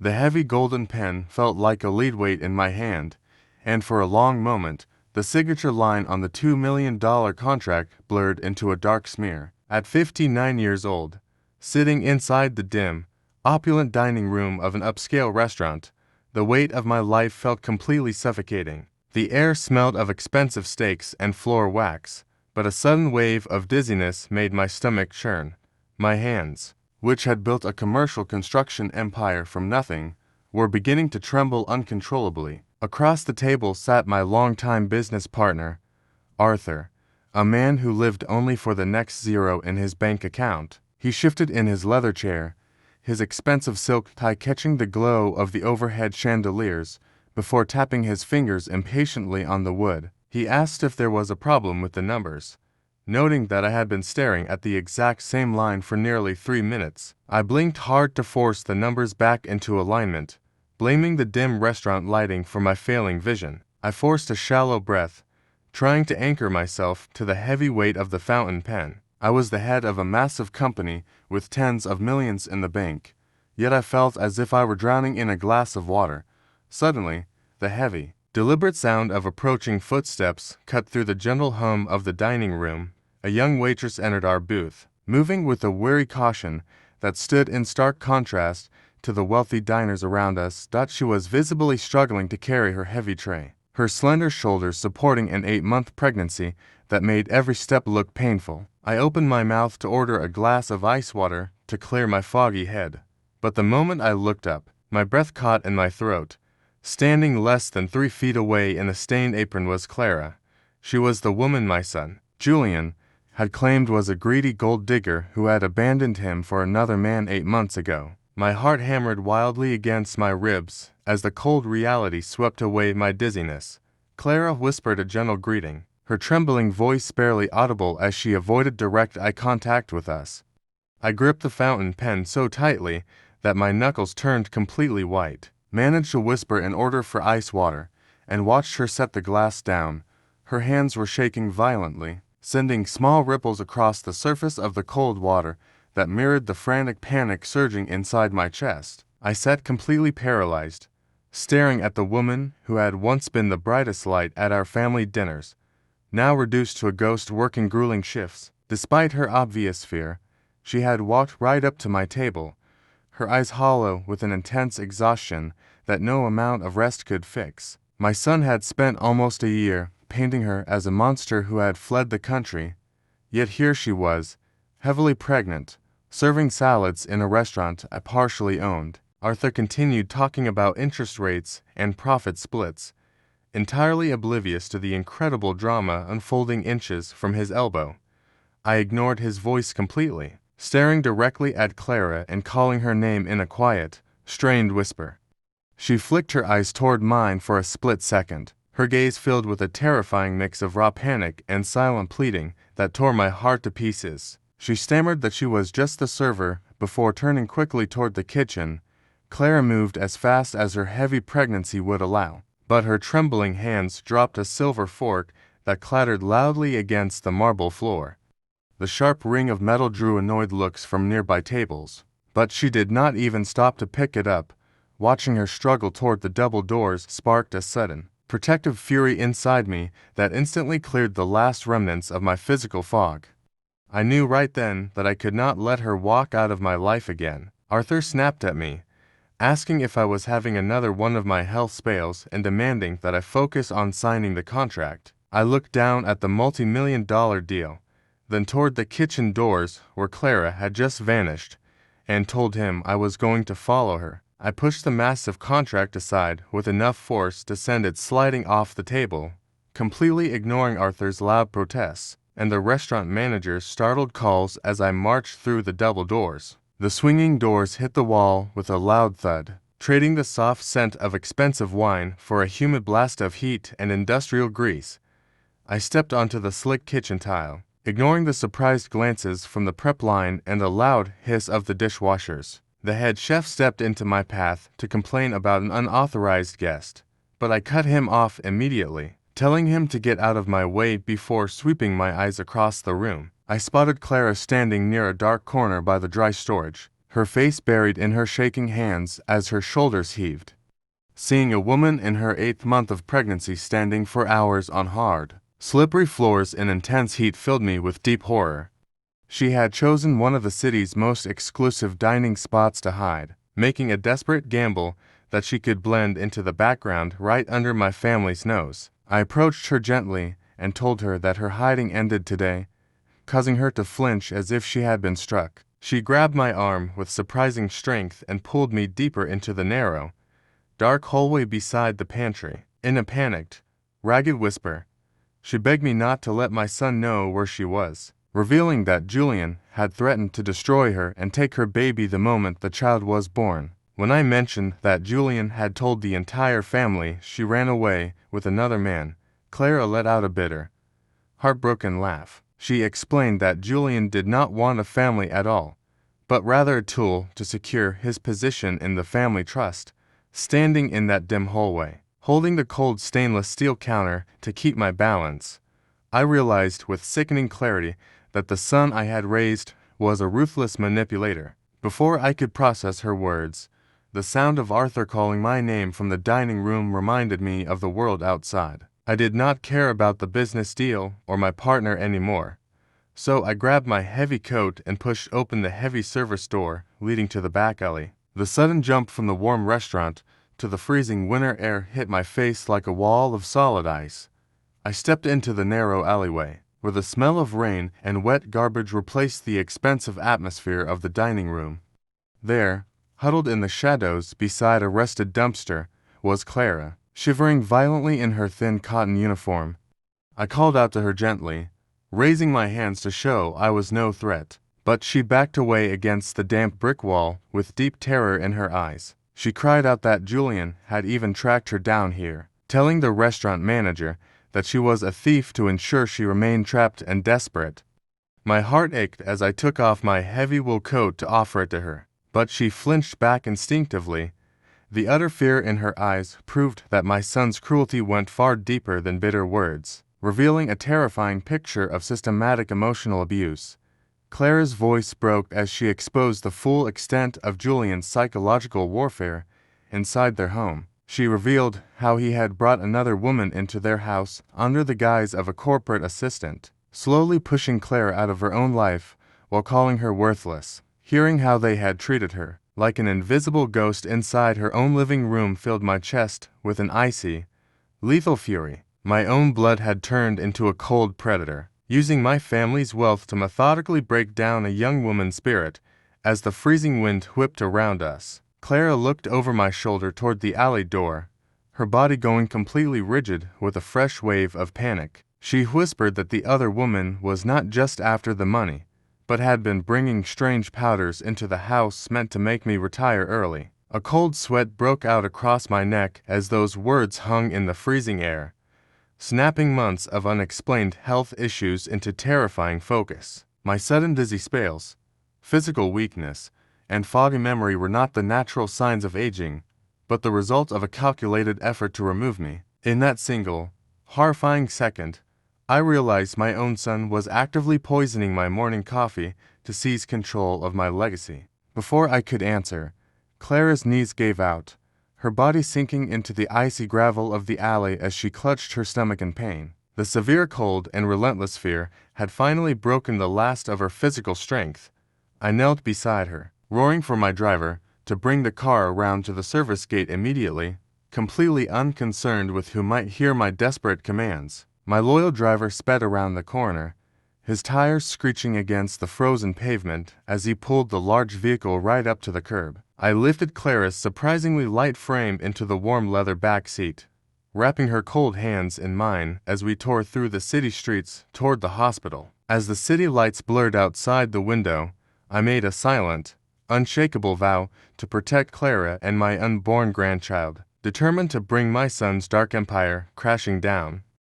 The heavy golden pen felt like a lead weight in my hand, and for a long moment, the signature line on the $2 million contract blurred into a dark smear. At 59 years old, sitting inside the dim, opulent dining room of an upscale restaurant, the weight of my life felt completely suffocating. The air smelled of expensive steaks and floor wax, but a sudden wave of dizziness made my stomach churn. My hands, which had built a commercial construction empire from nothing, were beginning to tremble uncontrollably. Across the table sat my longtime business partner, Arthur, a man who lived only for the next zero in his bank account. He shifted in his leather chair, his expensive silk tie catching the glow of the overhead chandeliers, before tapping his fingers impatiently on the wood. He asked if there was a problem with the numbers. Noting that I had been staring at the exact same line for nearly 3 minutes, I blinked hard to force the numbers back into alignment, blaming the dim restaurant lighting for my failing vision. I forced a shallow breath, trying to anchor myself to the heavy weight of the fountain pen. I was the head of a massive company with tens of millions in the bank, yet I felt as if I were drowning in a glass of water. Suddenly, the heavy, deliberate sound of approaching footsteps cut through the gentle hum of the dining room. A young waitress entered our booth, moving with a wary caution that stood in stark contrast to the wealthy diners around us. She was visibly struggling to carry her heavy tray, her slender shoulders supporting an 8-month pregnancy that made every step look painful. I opened my mouth to order a glass of ice water to clear my foggy head, but the moment I looked up, my breath caught in my throat. Standing less than 3 feet away in a stained apron was Clara. She was the woman my son, Julian, had claimed was a greedy gold digger who had abandoned him for another man 8 months ago. My heart hammered wildly against my ribs as the cold reality swept away my dizziness. Clara whispered a gentle greeting, her trembling voice barely audible as she avoided direct eye contact with us. I gripped the fountain pen so tightly that my knuckles turned completely white, managed to whisper an order for ice water, and watched her set the glass down. Her hands were shaking violently, sending small ripples across the surface of the cold water that mirrored the frantic panic surging inside my chest. I sat completely paralyzed, staring at the woman who had once been the brightest light at our family dinners, now reduced to a ghost working grueling shifts. Despite her obvious fear, she had walked right up to my table, her eyes hollow with an intense exhaustion that no amount of rest could fix. My son had spent almost a year painting her as a monster who had fled the country, yet here she was, heavily pregnant, serving salads in a restaurant I partially owned. Arthur continued talking about interest rates and profit splits, entirely oblivious to the incredible drama unfolding inches from his elbow. I ignored his voice completely, staring directly at Clara and calling her name in a quiet, strained whisper. She flicked her eyes toward mine for a split second, her gaze filled with a terrifying mix of raw panic and silent pleading that tore my heart to pieces. She stammered that she was just the server before turning quickly toward the kitchen. Clara moved as fast as her heavy pregnancy would allow, but her trembling hands dropped a silver fork that clattered loudly against the marble floor. The sharp ring of metal drew annoyed looks from nearby tables, but she did not even stop to pick it up. Watching her struggle toward the double doors sparked a sudden, protective fury inside me that instantly cleared the last remnants of my physical fog. I knew right then that I could not let her walk out of my life again. Arthur snapped at me, asking if I was having another one of my health spells and demanding that I focus on signing the contract. I looked down at the multi-million-dollar deal, then toward the kitchen doors where Clara had just vanished, and told him I was going to follow her. I pushed the massive contract aside with enough force to send it sliding off the table, completely ignoring Arthur's loud protests and the restaurant manager's startled calls as I marched through the double doors. The swinging doors hit the wall with a loud thud, trading the soft scent of expensive wine for a humid blast of heat and industrial grease. I stepped onto the slick kitchen tile, ignoring the surprised glances from the prep line and the loud hiss of the dishwashers. The head chef stepped into my path to complain about an unauthorized guest, but I cut him off immediately, telling him to get out of my way before sweeping my eyes across the room. I spotted Clara standing near a dark corner by the dry storage, her face buried in her shaking hands as her shoulders heaved. Seeing a woman in her 8th month of pregnancy standing for hours on hard, slippery floors in intense heat filled me with deep horror. She had chosen one of the city's most exclusive dining spots to hide, making a desperate gamble that she could blend into the background right under my family's nose. I approached her gently and told her that her hiding ended today, causing her to flinch as if she had been struck. She grabbed my arm with surprising strength and pulled me deeper into the narrow, dark hallway beside the pantry. In a panicked, ragged whisper, she begged me not to let my son know where she was, revealing that Julian had threatened to destroy her and take her baby the moment the child was born. When I mentioned that Julian had told the entire family she ran away with another man, Clara let out a bitter, heartbroken laugh. She explained that Julian did not want a family at all, but rather a tool to secure his position in the family trust. Standing in that dim hallway, holding the cold stainless steel counter to keep my balance, I realized with sickening clarity that the son I had raised was a ruthless manipulator. Before I could process her words, the sound of Arthur calling my name from the dining room reminded me of the world outside. I did not care about the business deal or my partner anymore, so I grabbed my heavy coat and pushed open the heavy service door leading to the back alley. The sudden jump from the warm restaurant to the freezing winter air hit my face like a wall of solid ice. I stepped into the narrow alleyway, where the smell of rain and wet garbage replaced the expensive atmosphere of the dining room. There, huddled in the shadows beside a rusted dumpster, was Clara, shivering violently in her thin cotton uniform. I called out to her gently, raising my hands to show I was no threat. But she backed away against the damp brick wall with deep terror in her eyes. She cried out that Julian had even tracked her down here, telling the restaurant manager that she was a thief to ensure she remained trapped and desperate. My heart ached as I took off my heavy wool coat to offer it to her, but she flinched back instinctively. The utter fear in her eyes proved that my son's cruelty went far deeper than bitter words, revealing a terrifying picture of systematic emotional abuse. Clara's voice broke as she exposed the full extent of Julian's psychological warfare inside their home. She revealed how he had brought another woman into their house under the guise of a corporate assistant, slowly pushing Clara out of her own life while calling her worthless. Hearing how they had treated her, like an invisible ghost inside her own living room, filled my chest with an icy, lethal fury. My own blood had turned into a cold predator, using my family's wealth to methodically break down a young woman's spirit as the freezing wind whipped around us. Clara looked over my shoulder toward the alley door, her body going completely rigid with a fresh wave of panic. She whispered that the other woman was not just after the money, but had been bringing strange powders into the house meant to make me retire early. A cold sweat broke out across my neck as those words hung in the freezing air, snapping months of unexplained health issues into terrifying focus. My sudden dizzy spells, physical weakness, and foggy memory were not the natural signs of aging, but the result of a calculated effort to remove me. In that single, horrifying second, I realized my own son was actively poisoning my morning coffee to seize control of my legacy. Before I could answer, Clara's knees gave out, her body sinking into the icy gravel of the alley as she clutched her stomach in pain. The severe cold and relentless fear had finally broken the last of her physical strength. I knelt beside her, roaring for my driver to bring the car around to the service gate immediately, completely unconcerned with who might hear my desperate commands. My loyal driver sped around the corner, his tires screeching against the frozen pavement as he pulled the large vehicle right up to the curb. I lifted Clara's surprisingly light frame into the warm leather back seat, wrapping her cold hands in mine as we tore through the city streets toward the hospital. As the city lights blurred outside the window, I made a silent, unshakable vow to protect Clara and my unborn grandchild, determined to bring my son's dark empire crashing down.